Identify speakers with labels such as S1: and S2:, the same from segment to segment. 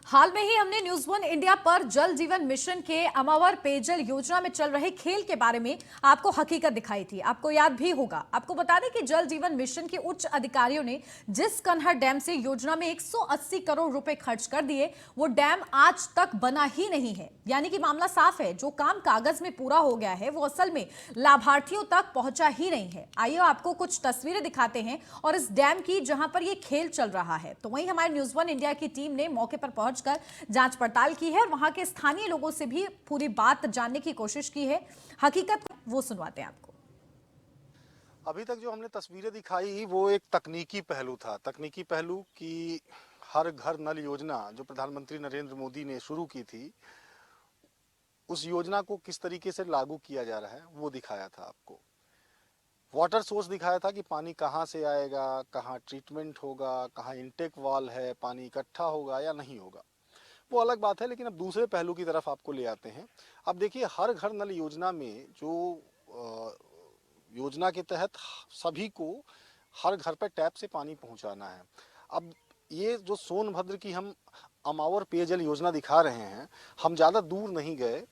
S1: हाल में ही हमने news one India पर जल जीवन मिशन के अमावर पेयजल योजना में चल रहे खेल के बारे में आपको हकीकत दिखाई थी। आपको याद भी होगा। आपको बता दें कि जल जीवन मिशन के उच्च अधिकारियों ने जिस कन्हर डैम से योजना में 180 करोड़ रुपए खर्च कर दिए, वो डैम आज तक बना ही नहीं है। यानी कि मामला साफ है, जो काम कागज में पूरा हो गया है वो असल में लाभार्थियों तक पहुंचा ही नहीं है। आइए आपको कुछ तस्वीरें दिखाते हैं और इस डैम की जहां पर ये खेल चल रहा है। तो वहीं हमारे न्यूज वन इंडिया की टीम ने मौके पर पहुंचकर जांच पड़ताल की है और वहां के स्थानीय लोगों से भी पूरी बात जानने की कोशिश की है। हकीकत वो सुनवाते हैं आपको।
S2: अभी तक जो हमने तस्वीरें दिखाई वो एक तकनीकी पहलू था। तकनीकी पहलू की हर घर नल योजना जो प्रधानमंत्री नरेंद्र मोदी ने शुरू की थी, उस योजना को किस तरीके से लागू किया जा रहा है वो दिखाया था आपको। वाटर सोर्स दिखाया था कि पानी कहाँ से आएगा, कहाँ ट्रीटमेंट होगा, कहाँ इनटेक वाल है, पानी इकट्ठा होगा या नहीं होगा, वो अलग बात है। लेकिन अब दूसरे पहलू की तरफ आपको ले आते हैं। अब देखिए, हर घर नल योजना में जो योजना के तहत सभी को हर घर पर टैप से पानी पहुंचाना है। अब ये जो सोनभद्र की हम अमावर पेयजल योजना दिखा रहे हैं, हम ज़्यादा दूर नहीं गए।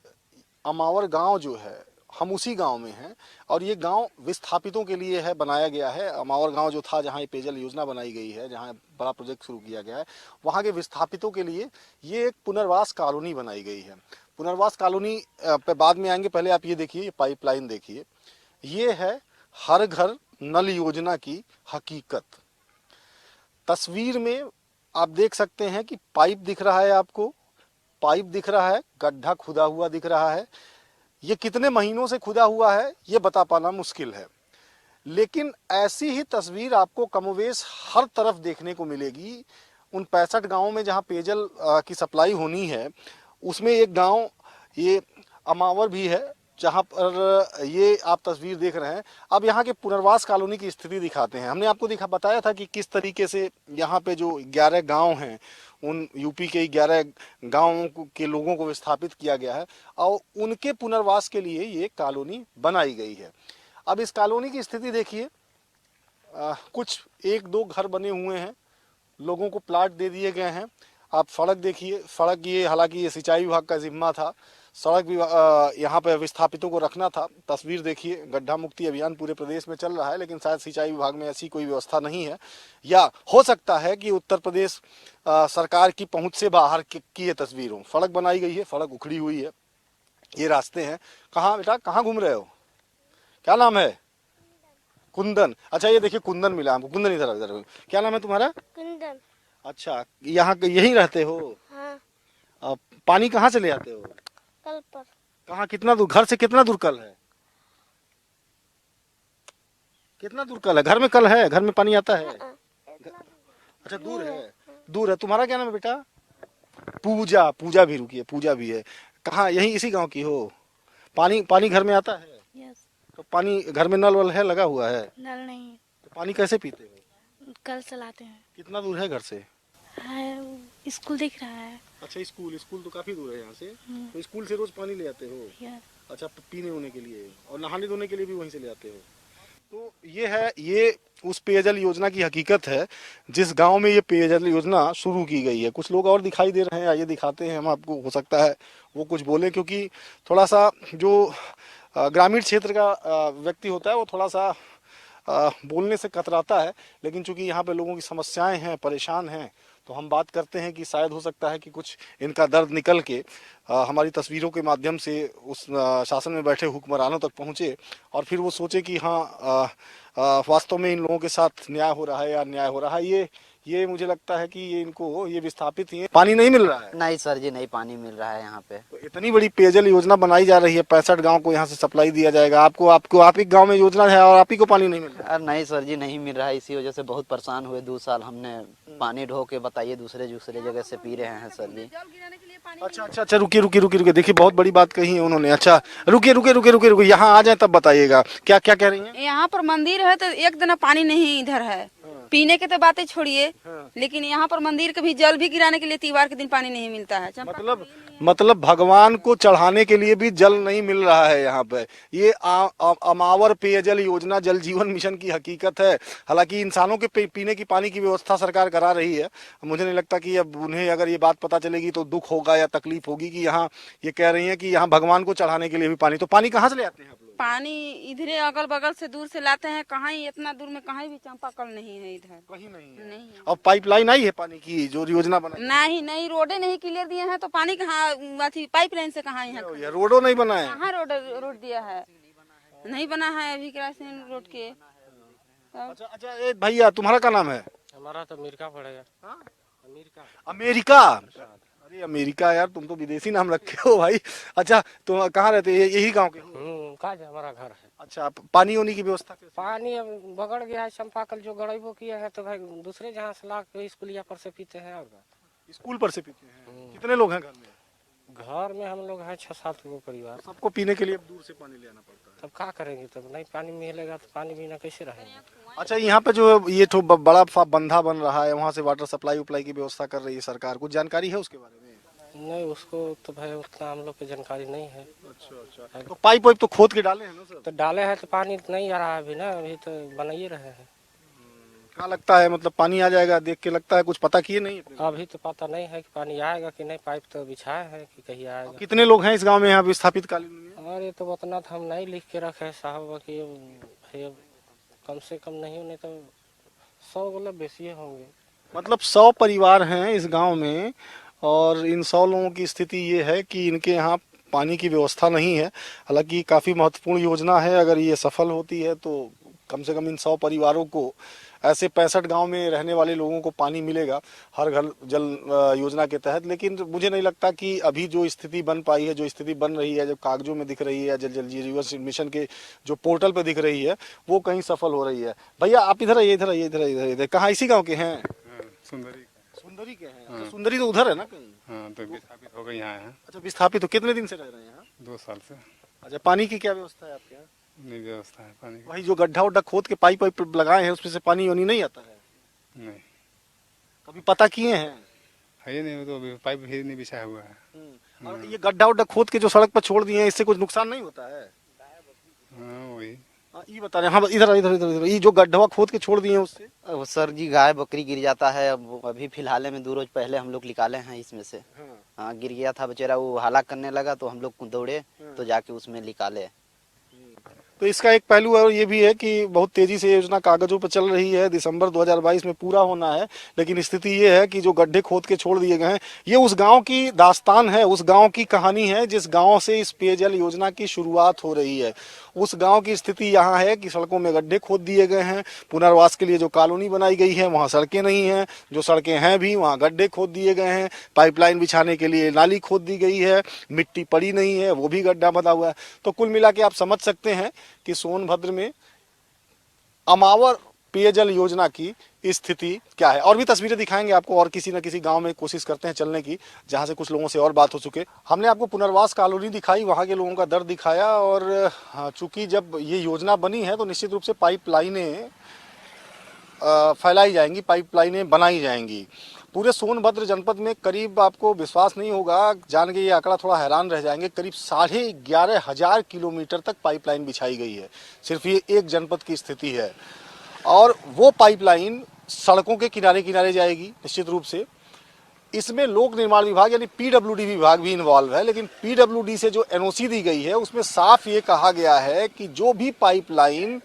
S2: अमावर गांव जो है, हम उसी गांव में हैं और ये गांव विस्थापितों के लिए है, बनाया गया है। अमावर गांव जो था, जहां ये पेयजल योजना बनाई गई है, जहां बड़ा प्रोजेक्ट शुरू किया गया है, वहां के विस्थापितों के लिए ये एक पुनर्वास कॉलोनी बनाई गई है। पुनर्वास कॉलोनी पे बाद में आएंगे, पहले आप ये देखिए, ये पाइपलाइन देखिए। ये है हर घर नल योजना की हकीकत। तस्वीर में आप देख सकते हैं कि पाइप दिख रहा है आपको, पाइप दिख रहा है, गड्ढा खुदा हुआ दिख रहा है। ये कितने महीनों से खुदा हुआ है ये बता पाना मुश्किल है, लेकिन ऐसी ही तस्वीर आपको कमोवेश हर तरफ देखने को मिलेगी। उन 65 गांवों में जहां पेयजल की सप्लाई होनी है, उसमें एक गांव ये अमावर भी है, जहां पर ये आप तस्वीर देख रहे हैं। अब यहाँ के पुनर्वास कॉलोनी की स्थिति दिखाते हैं। हमने आपको बताया था कि किस तरीके से यहाँ पे जो 11 गांव हैं, उन यूपी के 11 गांवों के लोगों को विस्थापित किया गया है और उनके पुनर्वास के लिए ये कॉलोनी बनाई गई है। अब इस कॉलोनी की स्थिति देखिए, कुछ 1-2 घर बने हुए हैं, लोगों को प्लाट दे दिए गए हैं। आप सड़क देखिए, सड़क ये हालांकि ये सिंचाई विभाग का जिम्मा था, सड़क भी यहाँ पे विस्थापितों को रखना था। तस्वीर देखिए, गड्ढा मुक्ति अभियान पूरे प्रदेश में चल रहा है, लेकिन शायद सिंचाई विभाग में ऐसी कोई व्यवस्था नहीं है, या हो सकता है कि उत्तर प्रदेश सरकार की पहुंच से बाहर की ये तस्वीर हो। सड़क बनाई गई है, सड़क उखड़ी हुई है, ये रास्ते हैं। कहाँ बेटा, कहाँ घूम रहे हो? क्या नाम है? कुंदन। अच्छा, ये देखिए कुंदन मिला हमको। कुंदन, इधर इधर। क्या नाम है तुम्हारा?
S3: कुंदन।
S2: अच्छा, यहाँ यहीं रहते हो?
S3: हाँ।
S2: पानी कहाँ से ले आते हो?
S3: कल पर।
S2: कहाँ, कितना दूर, घर से कितना दूर कल है? कितना दूर कल है? घर में कल है? घर में पानी आता है? अच्छा, दूर है। दूर है। तुम्हारा क्या नाम है बेटा? पूजा। पूजा भी, रुकी है, पूजा भी है। कहाँ, यहीं इसी गांव की हो? पानी घर में आता है?
S3: यस।
S2: तो पानी घर में नल वल है, लगा हुआ है?
S3: नल नहीं।
S2: तो पानी कैसे पीते हो?
S3: कल चलाते हैं।
S2: कितना दूर है घर से?
S3: है, स्कूल दिख रहा है।
S2: अच्छा, स्कूल तो काफी दूर है यहाँ से। तो स्कूल से रोज पानी ले आते हो?
S3: यस।
S2: अच्छा, पीने होने के लिए और नहाने धोने के लिए भी वहीं से ले आते हो? तो ये है, ये उस पेयजल योजना की हकीकत है जिस गांव में ये पेयजल योजना शुरू की गई है। कुछ लोग और दिखाई दे रहे हैं, आइए दिखाते हैं हम आपको। हो सकता है वो कुछ बोले, क्योंकि थोड़ा सा जो ग्रामीण क्षेत्र का व्यक्ति होता है वो थोड़ा सा बोलने से कतराता है। लेकिन चूंकि यहाँ पे लोगों की समस्याएं हैं, परेशान हैं, तो हम बात करते हैं कि शायद हो सकता है कि कुछ इनका दर्द निकल के हमारी तस्वीरों के माध्यम से उस शासन में बैठे हुक्मरानों तक पहुँचे और फिर वो सोचे कि हाँ, वास्तव में इन लोगों के साथ न्याय हो रहा है या अन्याय हो रहा है। ये मुझे लगता है कि ये विस्थापित ही है। पानी नहीं मिल रहा है?
S4: नहीं सर जी, नहीं पानी मिल रहा है यहाँ पे।
S2: तो इतनी बड़ी पेयजल योजना बनाई जा रही है, 65 गांव को यहाँ से सप्लाई दिया जाएगा। आप ही गांव में योजना है और आप ही को पानी नहीं मिल रहा है?
S4: अरे नहीं सर जी, नहीं मिल रहा है। इसी वजह से बहुत परेशान हुए। 2 साल हमने पानी ढो के, बताइए, दूसरे जगह से पी रहे हैं सर जी।
S2: अच्छा, रुकिए, देखिए बहुत बड़ी बात कही है उन्होंने। अच्छा, रुकिए, यहाँ आ जाए तब बताइएगा। क्या कह रही हैं?
S5: यहाँ पर मंदिर है तो एक दिन पानी नहीं इधर है। पीने के तो बातें छोड़िए, लेकिन यहाँ पर मंदिर के भी जल भी गिराने के लिए त्योहार के दिन पानी नहीं मिलता है।
S2: मतलब मतलब भगवान को चढ़ाने के लिए भी जल नहीं मिल रहा है यहाँ पे। ये अमावर पेयजल योजना जल जीवन मिशन की हकीकत है। हालांकि इंसानों के पीने की पानी की व्यवस्था सरकार करा रही है। मुझे नहीं लगता कि अब उन्हें अगर ये बात पता चलेगी तो दुख होगा या तकलीफ होगी कि यहाँ ये कह रही है कि यहाँ भगवान को चढ़ाने के लिए भी पानी। तो पानी कहाँ से ले आते हैं आप लोग?
S5: पानी इधरे अगल बगल से दूर से लाते हैं, कहाँ ही इतना दूर में कहीं भी चापाकल नहीं है इधर,
S2: कहीं नहीं है।
S5: नहीं है।
S2: अब पाइपलाइन आई है पानी की जो योजना बनाई?
S5: नहीं नहीं, रोडे नहीं क्लियर दिए हैं तो पानी कहाँ, अथी पाइपलाइन से कहाँ यहाँ
S2: ये रोडो नहीं बना है।
S5: कहाँ रोड दिया है, नहीं बना है अभी क्रासिंग रोड के।
S2: अच्छा ए भैया, तुम्हारा क्या नाम है?
S6: हमारा तो अमेरिका पड़ेगा।
S2: अमेरिका? अरे अमेरिका यार, तुम तो विदेशी नाम रखे हो भाई। अच्छा, तुम कहाँ रहते हो? यही गांव के हो?
S6: काज हमारा घर है।
S2: अच्छा, पानी होने की व्यवस्था कैसे?
S6: पानी अब बगड़ गया है, चंपाकल जो गड़ेबो किया है तो भाई दूसरे जहाँ से ला के स्कूलिया पर से पीते हैं। और
S2: स्कूल पर से पीते हैं? कितने लोग हैं घर में?
S6: घर में हम लोग हैं 6-7 लोग परिवार।
S2: सबको पीने के लिए अब दूर से पानी ले आना पड़ता है।
S6: तब क्या करेंगे, तब नहीं पानी मिलेगा तो पानी बिना कैसे रहेंगे।
S2: अच्छा, यहाँ पे जो ये तो बड़ा बंधा बन रहा है, वहाँ से वाटर सप्लाई उप्लाई की व्यवस्था कर रही है सरकार, कुछ जानकारी है उसके बारे में?
S6: नहीं, उसको तो भाई उतना हम लोग की जानकारी नहीं है।
S2: अच्छा, तो पाइप वाइप तो खोद के डाले हैं ना सर?
S6: तो डाले हैं तो पानी नहीं आ रहा है अभी ना, अभी तो बनाइए रहे हैं।
S2: क्या लगता है, मतलब पानी आ जाएगा देख के लगता है? कुछ पता किए नहीं अपने?
S6: अभी तो पता नहीं है कि पानी आएगा कि नहीं, पाइप तो बिछाए हैं कि कहीं आएगा।
S2: कितने लोग हैं इस गांव में यहाँ विस्थापित कालीन में?
S6: और ये तो उतना तो हम नहीं लिख के रखे साहब कि भाई कम से कम नहीं होने तो 100 गोला बेसी होंगे।
S2: मतलब 100 परिवार हैं इस गांव में, और इन 100 लोगों की स्थिति ये है कि इनके यहाँ पानी की व्यवस्था नहीं है। हालांकि काफ़ी महत्वपूर्ण योजना है, अगर ये सफल होती है तो कम से कम इन 100 परिवारों को, ऐसे 65 गांव में रहने वाले लोगों को पानी मिलेगा हर घर जल योजना के तहत। लेकिन मुझे नहीं लगता कि अभी जो स्थिति बन पाई है, जो स्थिति बन रही है, जो कागजों में दिख रही है, जल जीवन मिशन के जो पोर्टल पे दिख रही है, वो कहीं सफल हो रही है। भैया आप इधर आइए, इधर आइए, इधर इधर इधर। कहाँ, इसी गाँव के हैं? सुंदरी के हैं? अच्छा, सुंदरी तो उधर है ना कहीं?
S7: हाँ, तो विस्थापित हो गए यहाँ हैं।
S2: अच्छा, विस्थापित तो कितने दिन से रह रहे हैं यहाँ?
S7: 2 साल से।
S2: अच्छा, पानी की क्या व्यवस्था है आपके यहाँ?
S7: नहीं व्यवस्था है पानी की।
S2: वही जो गड्ढा उड्ढा खोद के पाइप वाइप लगाए हैं उसमें से पानी वानी नहीं आता है?
S7: नहीं,
S2: कभी पता किए हैं?
S7: है नहीं, वो तो अभी पाइप भी नहीं बिछाया हुआ है।
S2: और ये गड्ढा उड्ढा खोद के जो सड़क पर छोड़ दिए हैं, इससे कुछ नुकसान नहीं होता है?
S7: हाँ वही।
S2: ये बता रहे हैं। हाँ, इधर इधर इधर इधर, ये जो गड्ढा खोद के छोड़ दिए हैं उससे?
S4: अब सर जी, गाय बकरी गिर जाता है। अब अभी फिलहाल में 2 रोज पहले हम लोग निकाले हैं इसमें से। हाँ, गिर गया था बेचारा, वो हाला करने लगा तो हम लोग दौड़े तो जाके उसमें निकाले।
S2: तो इसका एक पहलू और ये भी है कि बहुत तेजी से योजना कागजों पर चल रही है, दिसंबर 2022 में पूरा होना है। लेकिन स्थिति ये है कि जो गड्ढे खोद के छोड़ दिए गए हैं, ये उस गांव की दास्तान है, उस गांव की कहानी है जिस गांव से इस पेयजल योजना की शुरुआत हो रही है। उस गांव की स्थिति यहाँ है कि सड़कों में गड्ढे खोद दिए गए हैं। पुनर्वास के लिए जो कॉलोनी बनाई गई है वहाँ सड़कें नहीं हैं, जो सड़कें हैं भी वहाँ गड्ढे खोद दिए गए हैं। पाइपलाइन बिछाने के लिए नाली खोद दी गई है, मिट्टी पड़ी नहीं है, वो भी गड्ढा बना हुआ है। तो कुल मिला के आप समझ सकते हैं कि सोनभद्र में अमावर पेयजल योजना की स्थिति क्या है। और भी तस्वीरें दिखाएंगे आपको, और किसी न किसी गांव में कोशिश करते हैं चलने की जहां से कुछ लोगों से और बात हो चुके। हमने आपको पुनर्वास कॉलोनी दिखाई, वहां के लोगों का दर्द दिखाया। और चूंकि जब ये योजना बनी है तो निश्चित रूप से पाइपलाइनें फैलाई जाएंगी, पाइपलाइनें बनाई जाएंगी। पूरे सोनभद्र जनपद में करीब, आपको विश्वास नहीं होगा, जान के ये आंकड़ा थोड़ा हैरान रह जाएंगे, करीब 11,500 किलोमीटर तक पाइपलाइन बिछाई गई है। सिर्फ ये एक जनपद की स्थिति है। और वो पाइपलाइन सड़कों के किनारे किनारे जाएगी निश्चित रूप से। इसमें लोक निर्माण विभाग यानी पीडब्ल्यूडी विभाग भी इन्वॉल्व है। लेकिन पीडब्ल्यूडी से जो एनओसी दी गई है उसमें साफ ये कहा गया है कि जो भी पाइपलाइन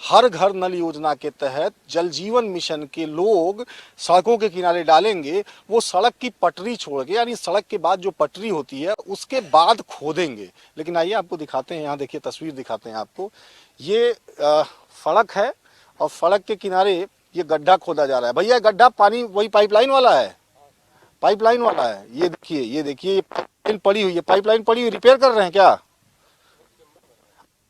S2: हर घर नल योजना के तहत जल जीवन मिशन के लोग सड़कों के किनारे डालेंगे, वो सड़क की पटरी छोड़ के, यानी सड़क के बाद जो पटरी होती है उसके बाद खोदेंगे। लेकिन आइए आपको दिखाते हैं, यहाँ देखिए तस्वीर दिखाते हैं आपको। ये सड़क है और सड़क के किनारे ये गड्ढा खोदा जा रहा है। भैया गड्ढा पानी वही पाइपलाइन वाला है? पाइपलाइन वाला है। ये देखिए, ये देखिए, ये पाइपलाइन पड़ी हुई है, पाइपलाइन पड़ी हुई, रिपेयर कर रहे हैं क्या?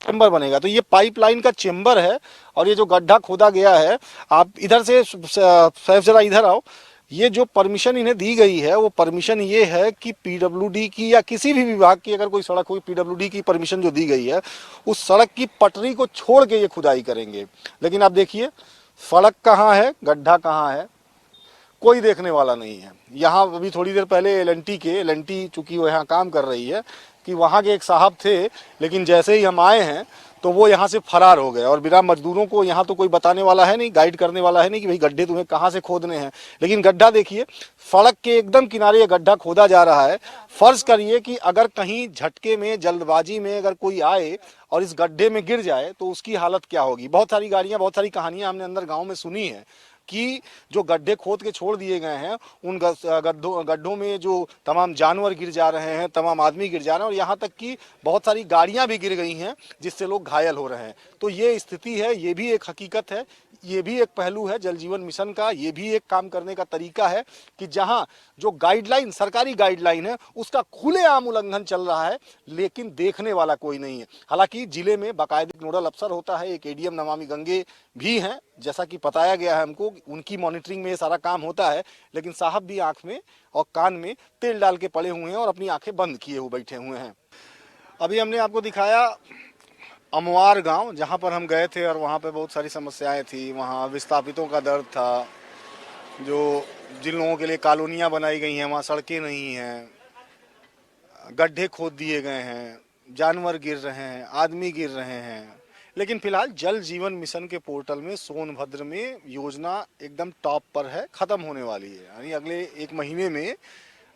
S2: चेम्बर बनेगा, तो ये पाइपलाइन का चेम्बर है। और ये जो गड्ढा खोदा गया है, आप इधर से सैफ जरा इधर आओ, ये जो परमिशन इन्हें दी गई है वो परमिशन ये है कि पीडब्ल्यूडी की या किसी भी विभाग की अगर कोई सड़क होगी, पीडब्ल्यूडी की परमिशन जो दी गई है उस सड़क की पटरी को छोड़ के ये खुदाई करेंगे। लेकिन आप देखिए सड़क कहाँ है, गड्ढा कहाँ है, कोई देखने वाला नहीं है। यहाँ अभी थोड़ी देर पहले एल&टी चूंकि वो यहाँ काम कर रही है कि वहाँ के एक साहब थे, लेकिन जैसे ही हम आए हैं तो वो यहाँ से फरार हो गए और बिना मजदूरों को यहाँ तो कोई बताने वाला है नहीं, गाइड करने वाला है नहीं कि भाई गड्ढे तुम्हें कहाँ से खोदने हैं। लेकिन गड्ढा देखिए, सड़क के एकदम किनारे ये गड्ढा खोदा जा रहा है। फर्ज करिए कि अगर कहीं झटके में, जल्दबाजी में अगर कोई आए और इस गड्ढे में गिर जाए तो उसकी हालत क्या होगी। बहुत सारी गाड़ियां, बहुत सारी कहानियां हमने अंदर गाँव में सुनी है कि जो गड्ढे खोद के छोड़ दिए गए हैं उन गड्ढों में जो तमाम जानवर गिर जा रहे हैं, तमाम आदमी गिर जा रहे हैं और यहाँ तक कि बहुत सारी गाड़ियां भी गिर गई हैं जिससे लोग घायल हो रहे हैं। तो ये स्थिति है, ये भी एक हकीकत है, ये भी एक पहलू है जल जीवन मिशन का। ये भी एक काम करने का तरीका है कि जहां जो गाइडलाइन, सरकारी गाइडलाइन है, उसका खुलेआम उल्लंघन चल रहा है लेकिन देखने वाला कोई नहीं है। हालांकि जिले में बाकायदा नोडल अफसर होता है, एक एडीएम नमामि गंगे भी हैं, जैसा कि बताया गया है हमको, उनकी मॉनिटरिंग में ये सारा काम होता है। लेकिन साहब भी आंख में और कान में तेल डाल के पड़े हुए हैं और अपनी आंखें बंद किए हुए बैठे हुए हैं। अभी हमने आपको दिखाया अमवार गांव, जहां पर हम गए थे और वहां पे बहुत सारी समस्याएं थी। वहां विस्थापितों का दर्द था, जो जिन लोगों के लिए कॉलोनियां बनाई गई हैं वहां सड़कें नहीं हैं, गड्ढे खोद दिए गए हैं, जानवर गिर रहे हैं, आदमी गिर रहे हैं। लेकिन फिलहाल जल जीवन मिशन के पोर्टल में सोनभद्र में योजना एकदम टॉप पर है, खत्म होने वाली है। यानी अगले 1 महीने में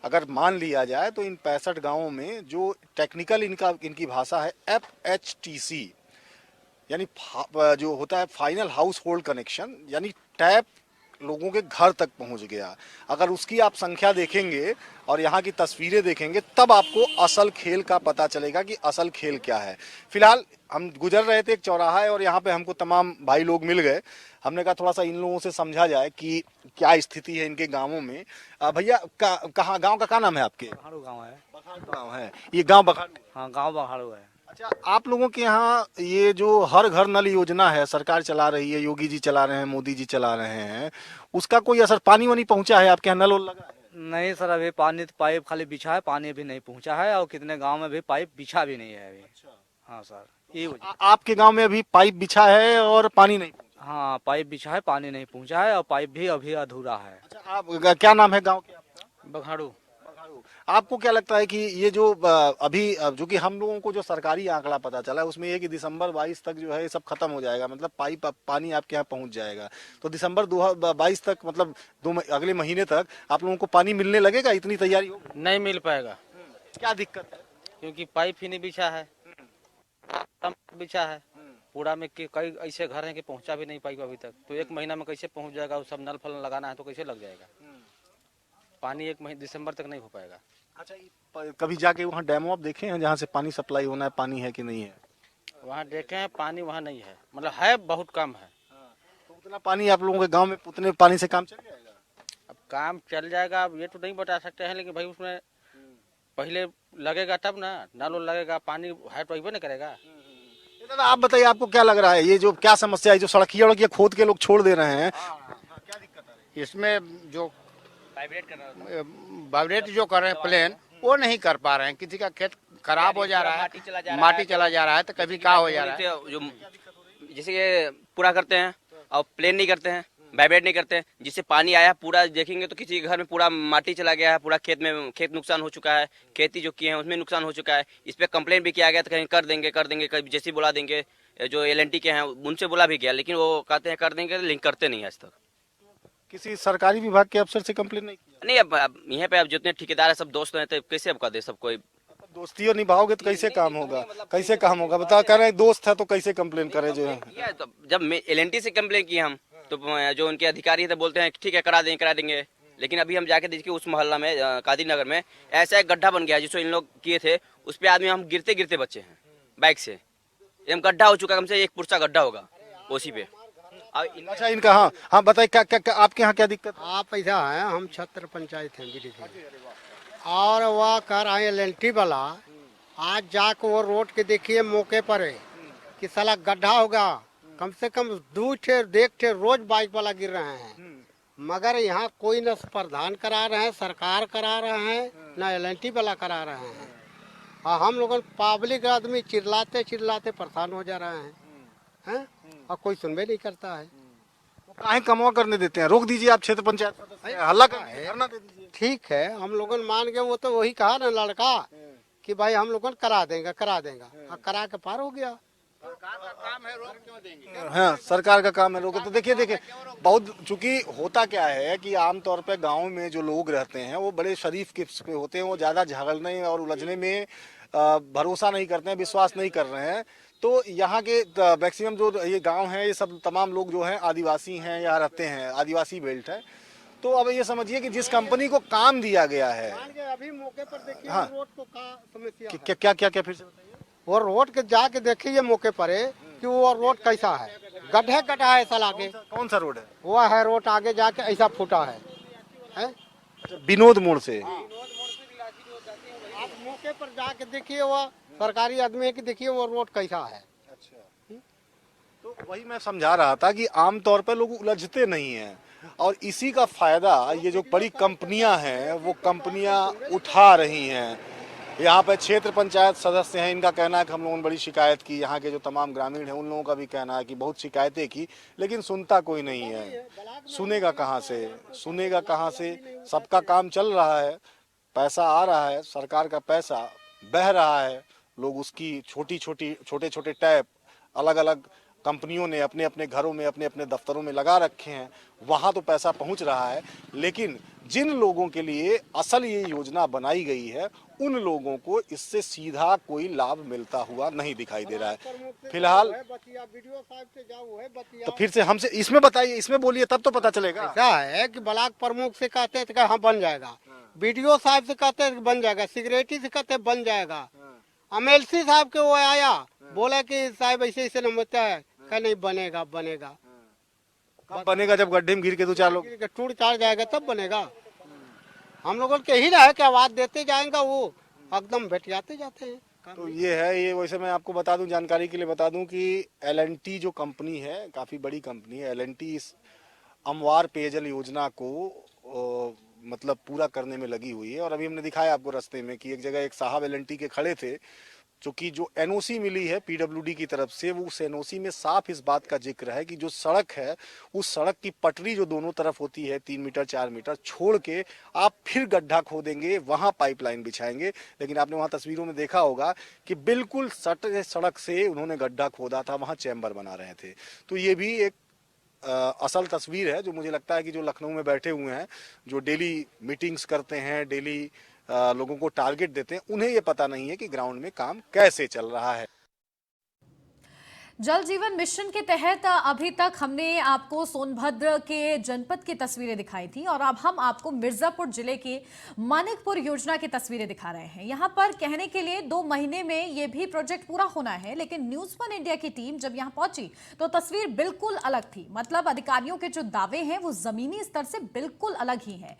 S2: अगर मान लिया जाए तो इन 65 गांवों में जो टेक्निकल इनकी भाषा है FHTC, यानी जो होता है फाइनल हाउस होल्ड कनेक्शन, यानी टैप लोगों के घर तक पहुंच गया। अगर उसकी आप संख्या देखेंगे और यहाँ की तस्वीरें देखेंगे तब आपको असल खेल का पता चलेगा कि असल खेल क्या है। फिलहाल हम गुजर रहे थे एक चौराहा है और यहाँ पे हमको तमाम भाई लोग मिल गए। हमने कहा थोड़ा सा इन लोगों से समझा जाए कि क्या स्थिति है इनके गाँवों में। भैया कहाँ गाँव का क्या नाम है आपके?
S8: बखाड़ू गाँव है।
S2: बखाड़ू गाँव है, ये गाँव बखाड़ू?
S8: हाँ, गाँव बखाड़ू है।
S2: अच्छा, आप लोगों के यहाँ ये जो हर घर नल योजना है, सरकार चला रही है, योगी जी चला रहे हैं, मोदी जी चला रहे हैं, उसका कोई असर, पानी वानी पहुंचा है आपके यहाँ, नल वल लगा है?
S8: नहीं सर, अभी पानी तो पाइप खाली बिछा है, पानी अभी नहीं पहुंचा है और कितने गांव में भी पाइप बिछा भी नहीं है अभी। हाँ सर, ये
S2: आपके गांव में अभी पाइप बिछा है और पानी नहीं पहुंचा?
S8: हाँ, पाइप बिछा है, पानी नहीं पहुंचा है और पाइप भी अभी अधूरा है।
S2: अच्छा, आप क्या नाम है गाँव के आपका?
S8: बखाड़ू।
S2: आपको क्या लगता है कि ये जो अभी जो कि हम लोगों को जो सरकारी आंकड़ा पता चला है उसमें ये कि दिसंबर 22 तक जो है ये सब खत्म हो जाएगा, मतलब पाइप पानी आपके यहाँ पहुंच जाएगा, तो दिसंबर 2022 तक, मतलब अगले महीने तक आप लोगों को पानी मिलने लगेगा? इतनी तैयारी होगी?
S6: नहीं मिल पाएगा।
S2: क्या दिक्कत है?
S6: क्योंकि पाइप ही नहीं बिछा है, बिछा है पूरा में कई ऐसे घर हैं कि पहुंचा भी नहीं पाइप अभी तक। तो 1 महीना में कैसे पहुंच जाएगा? वो सब नल फल लगाना है तो कैसे लग जाएगा? पानी 1 महीने दिसंबर तक नहीं हो पाएगा।
S2: अच्छा, कभी जाके वहाँ डेमो आप देखे हैं जहाँ से पानी सप्लाई होना है, पानी है कि नहीं है?
S6: वहाँ देखे हैं, पानी वहाँ नहीं है, मतलब है बहुत कम है।
S2: तो उतना पानी आप लोगों के गांव में, उतने पानी से काम चल जाएगा?
S6: अब काम चल जाएगा, अब ये तो नहीं बता सकते हैं, लेकिन भाई उसमें पहले लगेगा तब ना, नल लगेगा, पानी है तो नहीं करेगा।
S2: दादा आप बताइए, आपको क्या लग रहा है ये जो क्या समस्या है, जो सड़कियाँ वड़कियाँ खोद के लोग छोड़ दे रहे हैं, क्या दिक्कत आ रही है?
S9: इसमें जो वाइब्रेट जो कर रहे हैं प्लेन, वो नहीं कर पा रहे हैं। किसी का खेत खराब हो जा रहा है, माटी चला जा रहा है, तो कभी क्या हो जा रहा है।
S10: जो जैसे ये पूरा करते हैं और प्लेन नहीं करते हैं, वाइब्रेट नहीं करते हैं, जिससे पानी आया पूरा देखेंगे तो किसी के घर में पूरा माटी चला गया है, पूरा खेत नुकसान हो चुका है, खेती जो किए हैं उसमें नुकसान हो चुका है। इस पे कंप्लेन भी किया गया था, कहीं कर देंगे कभी जैसे बोला देंगे, जो एल&टी के हैं उनसे बोला भी गया, लेकिन वो कहते हैं कर देंगे, लेकिन करते नहीं आज तक।
S2: किसी सरकारी विभाग के अफसर से कंप्लेन नहीं किया?
S10: नहीं, अब यहाँ पे अब जितने ठेकेदार है सब दोस्त हैं, तो कैसे अब कर दे सब कोई?
S2: दोस्ती और निभाओगे तो कैसे काम होगा? कैसे काम होगा बता, कर रहे दोस्त है तो कैसे कंप्लेन करे? जो है
S10: तो जब एल&टी से कंप्लेन किए हम तो जो उनके अधिकारी थे बोलते हैं ठीक है करा देंगे, लेकिन अभी हम जाके देखिए उस मोहल्ला में कादिर नगर में ऐसा एक गड्ढा बन गया जिसको इन लोग किए थे, उस पे आदमी हम गिरते गिरते बचे हैं बाइक से, एकदम गड्ढा हो चुका, कम से 1 पुरसा गड्ढा होगा उसी पे।
S2: अच्छा, इनका हाँ बताइए, क्या आपके यहाँ क्या दिक्कत?
S11: आप ऐसा है, हम छत्र पंचायत हैं और वह कर आए एल&टी वाला, आज जाके वो रोड के देखिए मौके पर है कि साला गड्ढा होगा, कम से कम 2 ठे देख ठे रोज बाइक वाला गिर रहे हैं, मगर यहाँ कोई न प्रधान करा रहे हैं, सरकार करा रहे हैं, न एल&टी वाला करा रहे हैं। और हम लोग पब्लिक आदमी चिल्लाते चिल्लाते परेशान हो जा रहे हैं और कोई सुनबे नहीं करता है।
S2: काहे कमवा करने देते हैं? रोक दीजिए आप क्षेत्र पंचायत सदस्य। हल्ला करके धरना दे दीजिए।
S11: ठीक है, हम लोगन मान गए, वो तो वही कहा ना लड़का कि भाई हम लोगन करा देंगे करा के पार हो गया।
S2: हाँ, सरकार का काम है रोके। तो देखिए बहुत, चूंकि होता क्या है कि आमतौर पे गांव में जो लोग रहते हैं वो बड़े शरीफ किस्म के होते हैं, वो ज्यादा झगड़ने और उलझने में भरोसा नहीं करते हैं, विश्वास नहीं कर रहे हैं। तो यहाँ के मैक्सिमम जो ये गांव है, ये सब तमाम लोग जो हैं आदिवासी हैं, यहाँ रहते हैं, आदिवासी बेल्ट है। तो अब ये समझिए कि जिस कंपनी को काम दिया गया है,
S11: अभी मौके पर देखिए
S2: हाँ।
S11: रोड को का समस्या है।
S2: क्या फिर से बताइए।
S11: वो रोड के जाके देखिए मौके पर कि वो रोड कैसा है, गड्ढे गड्ढा है साल आगे।
S2: कौन सा रोड है?
S11: वो है रोड आगे जाके ऐसा फूटा है,
S2: विनोद मोड़ से।
S11: आप मौके पर जाके देखिए, वो सरकारी आदमी है कि देखिए वो रोड कैसा है।
S2: तो वही मैं समझा रहा था कि आमतौर पर लोग उलझते नहीं हैं, और इसी का फायदा ये जो बड़ी कंपनियां हैं वो कंपनियां उठा रही हैं। यहाँ पे क्षेत्र पंचायत सदस्य हैं, इनका कहना है कि हम लोगों ने बड़ी शिकायत की, यहाँ के जो तमाम ग्रामीण हैं उन लोगों का भी कहना है कि बहुत शिकायतें की, लेकिन सुनता कोई नहीं है। सुनेगा कहाँ से? सबका काम चल रहा है, पैसा आ रहा है, सरकार का पैसा बह रहा है, लोग उसकी छोटे छोटे टैप अलग अलग कंपनियों ने अपने अपने घरों में, अपने अपने दफ्तरों में लगा रखे हैं, वहां तो पैसा पहुंच रहा है, लेकिन जिन लोगों के लिए असल ये योजना बनाई गई है उन लोगों को इससे सीधा कोई लाभ मिलता हुआ नहीं दिखाई दे रहा है फिलहाल। तो फिर से हमसे इसमें बताइए, इसमें बोलिए, तब तो पता चलेगा।
S11: ऐसा है कि ब्लॉक प्रमुख से कहते हैं तो हाँ बन जाएगा, बीडीओ साहब से कहते हैं बन जाएगा, सिक्योरिटी से कहते हैं बन जाएगा, एमएलसी साहब के वो आया बोला कि साहब ऐसे ऐसे नमता है, क्या नहीं बनेगा।
S2: कब बनेगा? जब गड्ढे में गिर के 2-4 लोग
S11: टूट चाट जाएगा तब बनेगा। हम लोगों के ही रहा कि आवाज देते जाएंगे, वो एकदम बैठ जाते हैं।
S2: तो ये है, ये वैसे मैं आपको बता दूं, जानकारी के लिए बता दूं कि एल&टी जो कंपनी है, काफी बड़ी कंपनी है। एल&टी इस अमवार पेयजल योजना को मतलब पूरा करने में लगी हुई है। और अभी हमने दिखाया आपको रास्ते में कि एक जगह एक साहब एल&टी के खड़े थे, चूंकि जो एनओसी मिली है पीडब्ल्यूडी की तरफ से, वो उस एनओसी में साफ इस बात का जिक्र है कि जो सड़क है उस सड़क की पटरी जो दोनों तरफ होती है 3 मीटर 4 मीटर छोड़ के आप फिर गड्ढा खोदेंगे, वहां पाइपलाइन बिछाएंगे। लेकिन आपने वहां तस्वीरों में देखा होगा कि बिल्कुल सड़क से उन्होंने गड्ढा खोदा था, वहां चैम्बर बना रहे थे। तो ये भी एक असल तस्वीर है जो मुझे लगता है कि जो लखनऊ में बैठे हुए हैं, जो डेली मीटिंग्स करते हैं, डेली लोगों को टारगेट देते हैं, उन्हें ये पता नहीं है कि ग्राउंड में काम कैसे चल रहा है।
S1: जल जीवन मिशन के तहत अभी तक हमने आपको सोनभद्र के जनपद की तस्वीरें दिखाई थी, और अब हम आपको मिर्जापुर जिले के मानिकपुर योजना की तस्वीरें दिखा रहे हैं। यहां पर कहने के लिए 2 महीने में ये भी प्रोजेक्ट पूरा होना है, लेकिन न्यूज़ 1 इंडिया की टीम जब यहां पहुंची तो तस्वीर बिल्कुल अलग थी। मतलब अधिकारियों के जो दावे हैं वो जमीनी स्तर से बिल्कुल अलग ही हैं।